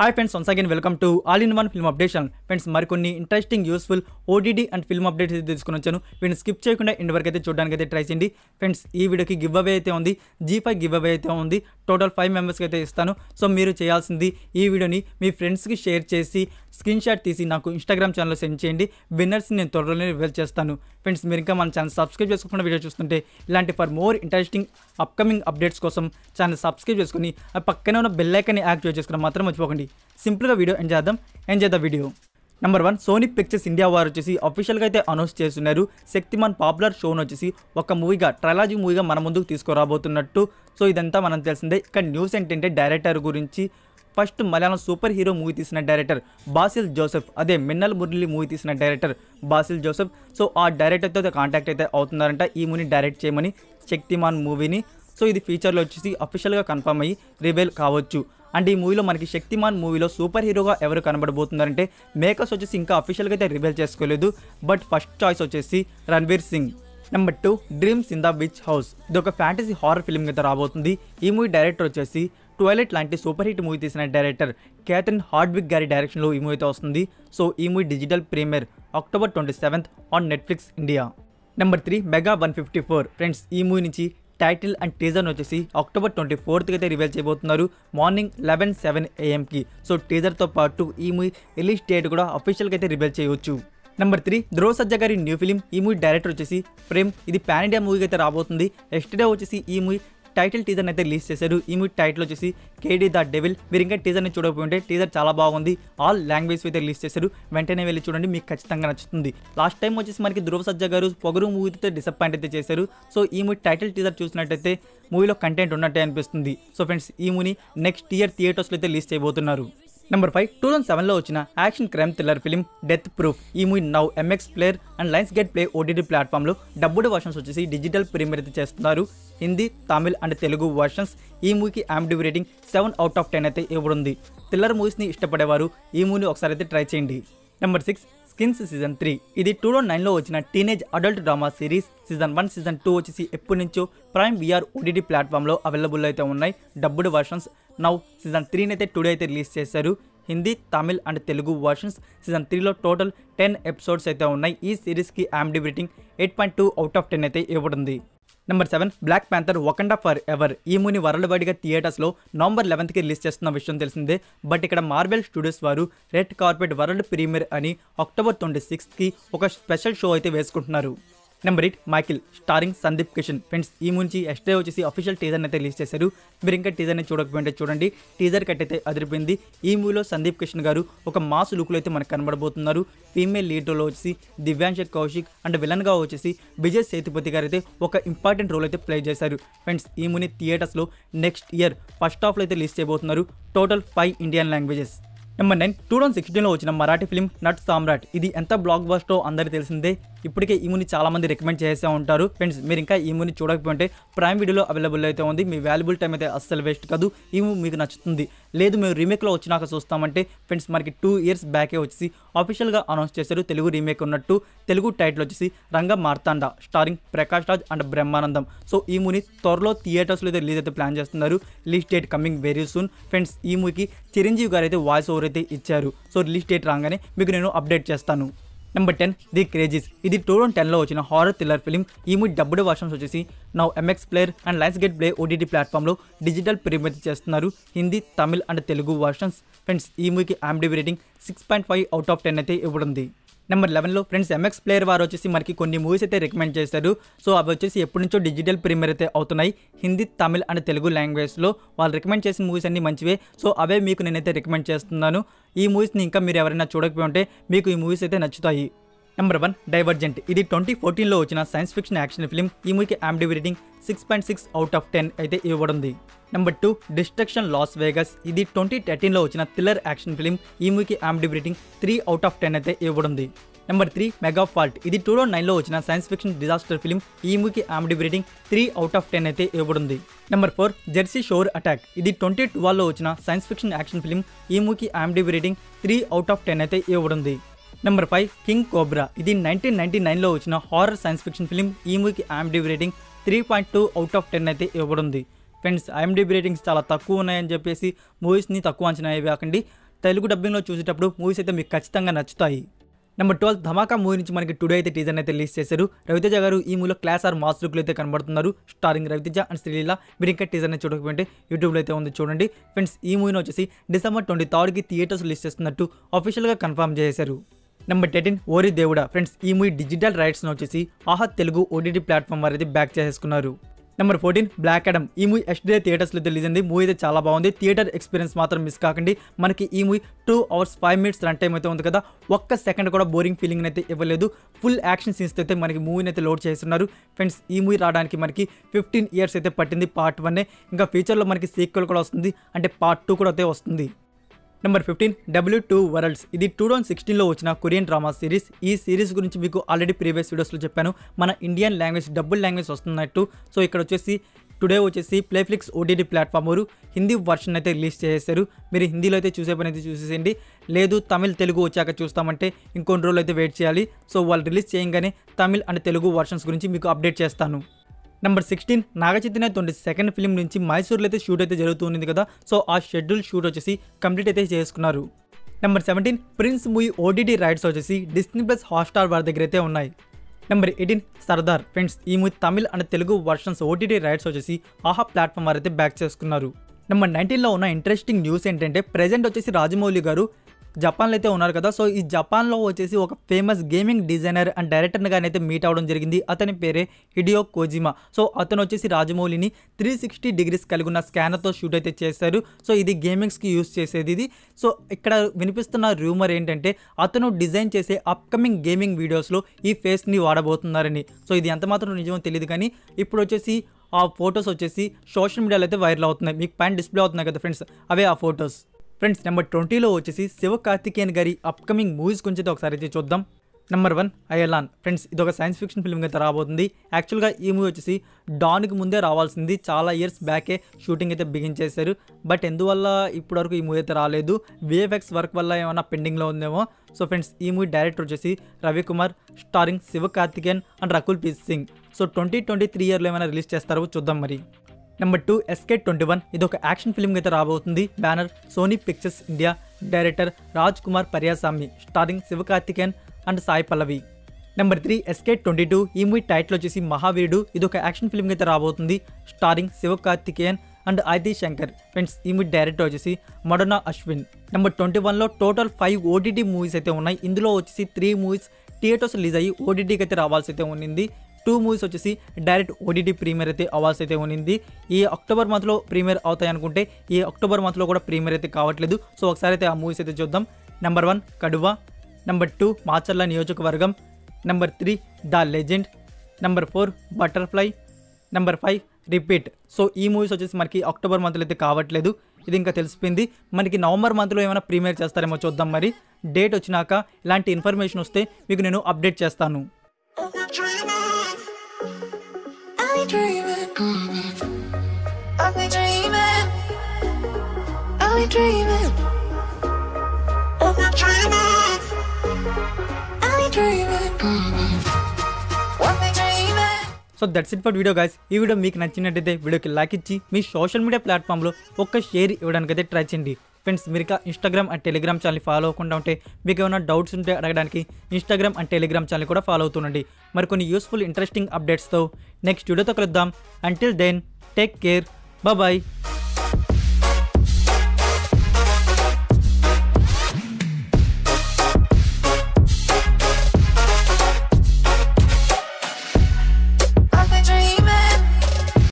Hi friends, once again welcome to all in one film update channel. Friends, మరికొన్ని interesting useful OTT and film updates అయితే తీసుకుని వచ్చాను. వీటిని skip చేయకుండా ఇంటి వరకు అయితే చూడడానికి అయితే ట్రై చేయండి. ఫ్రెండ్స్, ఈ వీడియోకి గివ్ అవే అయితే ఉంది, G5 గివ్ అవే అయితే ఉంది. టోటల్ 5 మెంబర్స్కి అయితే ఇస్తాను. సో మీరు చేయాల్సింది ఈ వీడియోని మీ ఫ్రెండ్స్కి షేర్ చేసి స్క్రీన్ షాట్ తీసి నాకు ఇన్స్టాగ్రామ్ ఛానల్లో సెండ్ చేయండి. విన్నర్స్ని నేను త్వరలోనే రివీల్ చేస్తాను. ఫ్రెండ్స్, మీరు ఇంకా మన ఛానల్ సబ్స్క్రైబ్ చేసుకోకుండా వీడియో చూస్తుంటే ఇలాంటి for more interesting upcoming updates కోసం ఛానల్ సబ్స్క్రైబ్ చేసుకుని ఆ పక్కనే ఉన్న బెల్ ఐకాన్ని యాక్టివేట్ చేసుకుని మాత్రం మర్చిపోకండి. సింపుల్గా video enjoy the video. Number 1, Sony Pictures India వారు వచ్చేసి అఫీషియల్గా అయితే అనౌన్స్ చేస్తున్నారు. శక్తిమాన్ పాపులర్ షోను వచ్చేసి ఒక మూవీగా ట్రైలాజీ మూవీగా మన ముందుకు తీసుకురాబోతున్నట్టు. సో ఇదంతా మనం తెలిసిందే. ఇక్కడ న్యూస్ ఏంటంటే డైరెక్టర్ గురించి. First Malayalam super hero movie తీసిన డైరెక్టర్ బాసిల్ జోసెఫ్, అదే మిన్నల్ మురళి మూవీ తీసిన డైరెక్టర్ బాసిల్ జోసెఫ్. సో ఆ డైరెక్టర్తో కాంటాక్ట్ అయితే అవుతున్నారంట ఈ మూవీని డైరెక్ట్ చేయమని, శక్తిమాన్ మూవీని. సో ఇది ఫ్యూచర్లో వచ్చేసి అఫీషియల్గా కన్ఫర్మ్ అయ్యి రివీల్ కావచ్చు. అండ్ ఈ మూవీలో మనకి శక్తిమాన్ మూవీలో సూపర్ హీరోగా ఎవరు కనబడబోతున్నారంటే మేకర్స్ వచ్చేసి ఇంకా అఫీషియల్గా అయితే రివీల్ చేసుకోలేదు. బట్ ఫస్ట్ చాయిస్ వచ్చేసి Ranveer Singh. Number 2, dreams in the which house. ఇది ఒక ఫ్యాంటసీ హారర్ ఫిల్మ్ అయితే రాబోతుంది. ఈ మూవీ డైరెక్టర్ వచ్చేసి ట్వైలైట్ లాంటి సూపర్ హిట్ మూవీ తీసిన డైరెక్టర్ క్యాథరిన్ హార్డ్విక్ గారి డైరెక్షన్లో ఈ మూవీ అయితే వస్తుంది. సో ఈ movie digital premier October 27th on Netflix India. Number 3, mega 154. Friends, ఈ మూవీ నుంచి టైటిల్ అండ్ టీజర్ వచ్చేసి October 24th అయితే రివీల్ చేయబోతున్నారు, మార్నింగ్ 11:07 AM. సో టీజర్తో పాటు ఈ మూవీ రిలీజ్ డేట్ కూడా అఫీషియల్గా అయితే రివీల్ చేయవచ్చు. నెంబర్ 3, ధ్రువ్ సజ్జా గారి న్యూ ఫిలిం. ఈ మూవీ డైరెక్టర్ వచ్చేసి ప్రేమ్. ఇది పాన్ ఇండియా మూవీకి అయితే రాబోతుంది. ఎస్టర్డే వచ్చేసి ఈ మూవీ టైటిల్ టీజర్ని అయితే రిలీజ్ చేశారు. ఈ మూవీ టైటిల్ వచ్చేసి కేడీ ద డెవిల్. మీరు ఇంకా టీజర్ని చూడకపోతే టీజర్ చాలా బాగుంది. ఆల్ లాంగ్వేజ్ అయితే రిలీజ్ చేశారు. వెంటనే వెళ్ళి చూడండి, మీకు ఖచ్చితంగా నచ్చుతుంది. లాస్ట్ టైం వచ్చేసి మనకి ధ్రువ్ సజ్జా గారు పొగరు మూవీతో డిసప్పాయింట్ అయితే చేశారు. సో ఈ మూవీ టైటిల్ టీజర్ చూసినట్టయితే మూవీలో కంటెంట్ ఉన్నట్టే అనిపిస్తుంది. సో ఫ్రెండ్స్, ఈ మూవీని నెక్స్ట్ ఇయర్ థియేటర్స్లో అయితే రిలీజ్ చేయబోతున్నారు. నెంబర్ 5, 2007లో వచ్చిన action crime thriller film death proof. ఈ movie now MX player and Lionsgate play OTT ప్లాట్ఫామ్లో డబ్బుడ్ వర్షన్స్ వచ్చేసి డిజిటల్ ప్రీమియర్ అయితే చేస్తున్నారు. Hindi, Tamil and Telugu versions. ఈ మూవీకి IMDb రేటింగ్ 7/10 అయితే ఇవ్వనుంది. థ్రిల్లర్ మూవీస్ని ఇష్టపడేవారు ఈ మూవీని ఒకసారి అయితే ట్రై చేయండి. Number 6, skins season 3. ఇది 2009లో వచ్చిన teenage adult drama series. Season 1, season 2 వచ్చేసి ఎప్పటి నుంచో ప్రైమ్ VR OTT ప్లాట్ఫామ్లో అవైలబుల్ అయితే ఉన్నాయి డబ్బుడ్ వర్షన్స్. నౌ సీజన్ 3 అయితే టుడే అయితే రిలీజ్ చేశారు. Hindi, Tamil and Telugu versions. Season 3లో టోటల్ 10 ఎపిసోడ్స్ అయితే ఉన్నాయి. ఈ సిరీస్కి IMDb రేటింగ్ 8.2/10 అయితే ఇవ్వబడింది. Number 7, black panther Wakanda forever. ఈ మూవీని వరల్డ్ వైడ్గా థియేటర్స్లో November 11th రిలీజ్ చేస్తున్న విషయం తెలిసిందే. బట్ ఇక్కడ మార్వెల్ స్టూడియోస్ వారు రెడ్ కార్పెట్ వరల్డ్ ప్రీమియర్ అని October 26th ఒక స్పెషల్ షో అయితే వేసుకుంటున్నారు. Number 8, Michael starring Sandeep Kishan. Friends, ఈ నుంచి ఎస్టే వచ్చేసి అఫీషియల్ టీజర్ని అయితే రిలీజ్ చేశారు. మీరు ఇంకా టీజర్ని చూడకపోతే చూడండి, టీజర్ కట్ అయితే అదిరిపోయింది. ఈ మూవీలో సందీప్ కిషన్ గారు ఒక మాస్ లుక్లో అయితే మనకు కనబడబోతున్నారు. ఫీమేల్ లీడ్లో వచ్చేసి దివ్యాంశ్ కౌశిక్ అండ్ విలన్గా వచ్చేసి విజయ్ సేతుపతి గారు అయితే ఒక ఇంపార్టెంట్ రోల్ అయితే ప్లే చేశారు. ఫ్రెండ్స్, ఈ మూవీని థియేటర్స్లో నెక్స్ట్ ఇయర్ ఫస్ట్ హాఫ్లో అయితే రిలీజ్ చేయబోతున్నారు. Total 5 Indian languages. నెంబర్ 9, 2016లో వచ్చిన మరాఠీ ఫిలిం నట్ సామ్రాట్. ఇది ఎంత బ్లాక్ బస్టరో అందరికీ తెలిసిందే. ఇప్పటికే ఈ మూవీని చాలా మంది రికమెండ్ చేసే ఉంటారు. ఫ్రెండ్స్, మీరు ఇంకా ఈ మూవీని చూడకపోతే ప్రైమ్ వీడియోలో అవైలబుల్ అయితే ఉంది. మీ వాల్యుబుల్ టైం అయితే అస్సలు వేస్ట్ కాదు. ఈ మూవీ మీకు నచ్చుతుంది. లేదు మేము రీమేక్లో వచ్చినాక చూస్తామంటే ఫ్రెండ్స్, మనకి 2 years బ్యాకే వచ్చేసి అఫీషియల్గా అనౌన్స్ చేశారు తెలుగు రీమేక్ ఉన్నట్టు. తెలుగు టైటిల్ వచ్చేసి Ranga Marthanda starring Prakash Raj and Brahmanandam. So ఈ మూవీని త్వరలో థియేటర్స్లో అయితే రిలీజ్ అయితే ప్లాన్ చేస్తున్నారు. Release date coming very soon. Friends, ఈ మూవీకి చిరంజీవి గారు అయితే వాయిస్ ఓవర్ అయితే ఇచ్చారు. సో రిలీజ్ డేట్ రాగానే మీకు నేను అప్డేట్ చేస్తాను. Number 10, the crazies. ఇది 2010లో వచ్చిన హారర్ థ్రిల్లర్ ఫిలిం. ఈ మూవీ డబ్బుడ్ వర్షన్స్ వచ్చేసి now MX player and Lionsgate play OTT ప్లాట్ఫామ్లో డిజిటల్ ప్రీమియర్ చేస్తున్నారు. Hindi, Tamil and Telugu versions. Friends, ఈ మూవీకి IMDb రేటింగ్ 6.5/10 అయితే ఇవ్వనుంది. నెంబర్ 11లో ఫ్రెండ్స్, MX ప్లేయర్ వారు వచ్చేసి మనకి కొన్ని మూవీస్ అయితే రికమెండ్ చేశారు. సో అవి వచ్చేసి ఎప్పటి నుంచో డిజిటల్ ప్రీమియర్ అయితే అవుతున్నాయి. హిందీ, తమిళ్ అండ్ తెలుగు లాంగ్వేజ్లో వాళ్ళు రికమెండ్ చేసిన మూవీస్ అన్ని మంచివే. సో అవే మీకు నేనైతే రికమెండ్ చేస్తున్నాను. ఈ మూవీస్ని ఇంకా మీరు ఎవరైనా చూడకపోతే మీకు ఈ మూవీస్ అయితే నచ్చుతాయి. Number 1, divergent. ఇది 2014లో వచ్చిన సైన్స్ ఫిక్షన్ యాక్షన్ ఫిలిం. ఈ మూవీకి IMDb రేటింగ్ 6.6/10 అయితే ఇవ్వబడింది. Number 2, destruction loss Vegas. ఇది 2013లో వచ్చిన థ్రిల్లర్ యాక్షన్ ఫిలిం. ఈ మూవీకి IMDb రేటింగ్ 3/10 అయితే ఇవ్వబడింది. Number 3, mega fault. ఇది 2009లో వచ్చిన సైన్స్ ఫిక్షన్ డిజాస్టర్ ఫిలిం. ఈ మూవీకి IMDb రేటింగ్ 3/10 అయితే ఇవ్వబడింది. నెంబర్ 4, జెర్సీ షోర్ అటాక్. ఇది 2012లో వచ్చిన సైన్స్ ఫిక్షన్ యాక్షన్ ఫిలిం. ఈ మూవీకి IMDb రేటింగ్ 3/10 అయితే ఇవ్వబడింది. Number 5, king cobra. ఇది 1999లో వచ్చిన హారర్ సైన్స్ ఫిక్షన్ ఫిలిం. ఈ మూవీకి IMDb రేటింగ్ 3.2/10 అయితే ఇవ్వబడింది. ఫ్రెండ్స్, IMDb రేటింగ్స్ చాలా తక్కువ ఉన్నాయని చెప్పేసి మూవీస్ని తక్కువ అంచనా వేయకండి. తెలుగు డబ్బింగ్లో చూసేటప్పుడు మూవీస్ అయితే మీకు ఖచ్చితంగా నచ్చుతాయి. నెంబర్ 12 ధమాకా మూవీ నుంచి మనకి టుడే అయితే టీజర్ అయితే రిలీజ్ చేశారు. రవితేజ గారు ఈ మూవీలో క్లాస్ ఆర్ మాస్ లుక్లో అయితే కనబడుతున్నారు. Starring Raviteja and Sreeleela. మీరు ఇంకా టీజర్ని చూడకపోతే యూట్యూబ్లో అయితే ఉంది, చూడండి. ఫ్రెండ్స్, ఈ మూవీని వచ్చేసి డిసెంబర్ 23కి థియేటర్స్ రిలీజ్ చేస్తున్నట్టు అఫీషియల్గా కన్ఫర్మ్ చేశారు. నెంబర్ 13 ఓరి దేవుడా. ఫ్రెండ్స్, ఈ మూవీ డిజిటల్ రైట్స్ను వచ్చేసి ఆహా తెలుగు ఓటీటీ ప్లాట్ఫామ్ వారు అయితే బ్యాక్ చేసుకున్నారు. Number 14 Black Adam. ఈ మూవీ ఎస్డే థియేటర్స్లో రిలీజ్ అయింది. మూవీ అయితే చాలా బాగుంది. థియేటర్ ఎక్స్పీరియన్స్ మాత్రం మిస్ కాకండి. మనకి ఈ movie 2 hours 5 minutes run time అయితే ఉంది కదా, ఒక్క సెకండ్ కూడా బోరింగ్ ఫీలింగ్ అయితే ఇవ్వలేదు. ఫుల్ యాక్షన్ సీన్స్ అయితే మనకి మూవీని అయితే లోడ్ చేస్తున్నారు. ఫ్రెండ్స్, ఈ మూవీ రావడానికి మనకి 15 years అయితే పట్టింది. పార్ట్ 1 ఇంకా ఫ్యూచర్లో మనకి సీక్వెల్ కూడా వస్తుంది, అంటే పార్ట్ 2 కూడా అయితే వస్తుంది. Number 15 W2 Worlds. ఇది 2016లో వచ్చిన కొరియన్ డ్రామా సిరీస్. ఈ సిరీస్ గురించి మీకు ఆల్రెడీ ప్రీవియస్ వీడియోస్లో చెప్పాను. మన ఇండియన్ లాంగ్వేజ్ డబుల్ లాంగ్వేజ్ వస్తున్నట్టు. సో ఇక్కడ వచ్చేసి టుడే వచ్చేసి ప్లేఫ్లిక్స్ ఓటీటీ ప్లాట్ఫామ్ హిందీ వర్షన్ అయితే రిలీజ్ చేశారు. మీరు హిందీలో అయితే చూసే పని అయితే చూసేసేయండి. లేదు తమిళ్ తెలుగు వచ్చాక చూస్తామంటే ఇంకొన్ని రోజులు అయితే వెయిట్ చేయాలి. సో వాళ్ళు రిలీజ్ చేయగానే తమిళ్ అండ్ తెలుగు వర్షన్స్ గురించి మీకు అప్డేట్ చేస్తాను. నెంబర్ 16 నాగచైతన్య 22nd ఫిల్మ్ నుంచి మైసూర్లో అయితే షూట్ అయితే జరుగుతుంది కదా. సో ఆ షెడ్యూల్ షూట్ వచ్చేసి కంప్లీట్ అయితే చేసుకున్నారు. Number 17 prince movie OTT rights వచ్చేసి డిస్నీ ప్లస్ హాట్స్టార్ వారి దగ్గర అయితే ఉన్నాయి. నెంబర్ 18 సర్దార్. ఫ్రెండ్స్, ఈ movie Tamil and Telugu versions OTT rights వచ్చేసి ఆహా ప్లాట్ఫామ్ వారు అయితే బ్యాక్ చేసుకున్నారు. నెంబర్ 19లో ఉన్న ఇంట్రెస్టింగ్ న్యూస్ ఏంటంటే ప్రెజెంట్ వచ్చేసి రాజమౌళి గారు జపాన్లో అయితే ఉన్నారు కదా. సో ఈ జపాన్లో వచ్చేసి ఒక ఫేమస్ గేమింగ్ డిజైనర్ అండ్ డైరెక్టర్గా అయితే మీట్ అవ్వడం జరిగింది. అతని పేరే హిడియో కోజిమా. సో అతను వచ్చేసి రాజమౌళిని 360 degrees కలిగి ఉన్న స్కానర్తో షూట్ అయితే చేశారు. సో ఇది గేమింగ్స్కి యూస్ చేసేది ఇది. సో ఇక్కడ వినిపిస్తున్న రూమర్ ఏంటంటే అతను డిజైన్ చేసే అప్కమింగ్ గేమింగ్ వీడియోస్లో ఈ ఫేస్ని వాడబోతున్నారని. సో ఇది ఎంత మాత్రం నిజమో తెలియదు, కానీ ఇప్పుడు వచ్చేసి ఆ ఫొటోస్ వచ్చేసి సోషల్ మీడియాలో అయితే వైరల్ అవుతున్నాయి. మీకు పైన డిస్ప్లే అవుతున్నాయి కదా ఫ్రెండ్స్, అవే ఆ ఫొటోస్. ఫ్రెండ్స్, నెంబర్ 20లో వచ్చేసి శివకార్తికేయన్ గారి అప్కమింగ్ మూవీస్ గురించి అయితే ఒకసారి అయితే చూద్దాం. నెంబర్ 1 అయలాన్. ఫ్రెండ్స్, ఇది ఒక సైన్స్ ఫిక్షన్ ఫిల్మ్ అయితే రాబోతుంది. యాక్చువల్గా ఈ మూవీ వచ్చేసి డాన్కి ముందే రావాల్సింది. చాలా ఇయర్స్ బ్యాకే షూటింగ్ అయితే బిగించేశారు. బట్ ఎందువల్ల ఇప్పటివరకు ఈ మూవీ అయితే రాలేదు, విఎఫ్ఎక్స్ వర్క్ వల్ల ఏమైనా పెండింగ్లో ఉందేమో. సో ఫ్రెండ్స్, ఈ మూవీ డైరెక్టర్ వచ్చేసి Ravikumar, starring Sivakarthikeyan and Rakul Preet Singh. So 2023 ఇయర్లో ఏమైనా రిలీజ్ చేస్తారో చూద్దాం మరి. Number 2 SK21. ఇది ఒక యాక్షన్ ఫిల్మ్ అయితే రాబోతుంది. Banner Sony Pictures India. Director Raj Kumar Periyasamy. Starring Sivakarthikeyan and Sai Pallavi. Number 3 SK22. ఈ మూవీ టైటిల్ వచ్చేసి మహావీరుడు. ఇది ఒక యాక్షన్ ఫిల్మ్ అయితే రాబోతుంది. Starring Sivakarthikeyan and Aditi Shankar. Friends, ఈ మూవీ డైరెక్టర్ వచ్చేసి మడోనా అశ్విన్. నెంబర్ 21లో టోటల్ 5 ఓటీటీ మూవీస్ అయితే ఉన్నాయి. ఇందులో వచ్చేసి 3 movies థియేటర్స్ రిలీజ్ అయ్యి ఓటీటీకి అయితే రావాల్సి అయితే ఉన్నింది. 2 movies వచ్చేసి డైరెక్ట్ ఓటీటీ ప్రీమియర్ అయితే అవ్వాల్సి అయితే ఉన్నింది. ఈ అక్టోబర్ మంత్లో ప్రీమియర్ అవుతాయి అనుకుంటే ఈ అక్టోబర్ మంత్లో కూడా ప్రీమియర్ అయితే కావట్లేదు. సో ఒకసారి అయితే ఆ మూవీస్ అయితే చూద్దాం. నెంబర్ 1 కడువా. నెంబర్ 2 మాచర్ల నియోజకవర్గం. Number 3 the legend. Number 4 butterfly. Number 5 repeat. So ఈ మూవీస్ వచ్చేసి మనకి అక్టోబర్ మంత్లో అయితే కావట్లేదు, ఇది ఇంకా తెలిసిపోయింది. మనకి నవంబర్ మంత్లో ఏమైనా ప్రీమియర్ చేస్తారేమో చూద్దాం మరి. డేట్ వచ్చినాక ఇలాంటి ఇన్ఫర్మేషన్ వస్తే మీకు నేను అప్డేట్ చేస్తాను. So that's it for video guys. ఈ వీడియో మీకు నచ్చినట్టయితే వీడియోకి లైక్ ఇచ్చి మీ సోషల్ మీడియా ప్లాట్ఫామ్లో ఒక్క షేర్ ఇవ్వడానికి అయితే ట్రై చేయండి. ఫ్రెండ్స్, మీరు ఇక Instagram and Telegram channel follow అవ్వకుండా ఉంటే మీకు ఏమైనా డౌట్స్ ఉంటే అడగడానికి ఇన్స్టాగ్రామ్ అండ్ టెలిగ్రామ్ ఛానల్ కూడా ఫాలో అవుతుండండి. మరికొన్ని యూస్ఫుల్ ఇంట్రెస్టింగ్ అప్డేట్స్తో నెక్స్ట్ వీడియోతో కలుద్దాం. Until then take care, bye.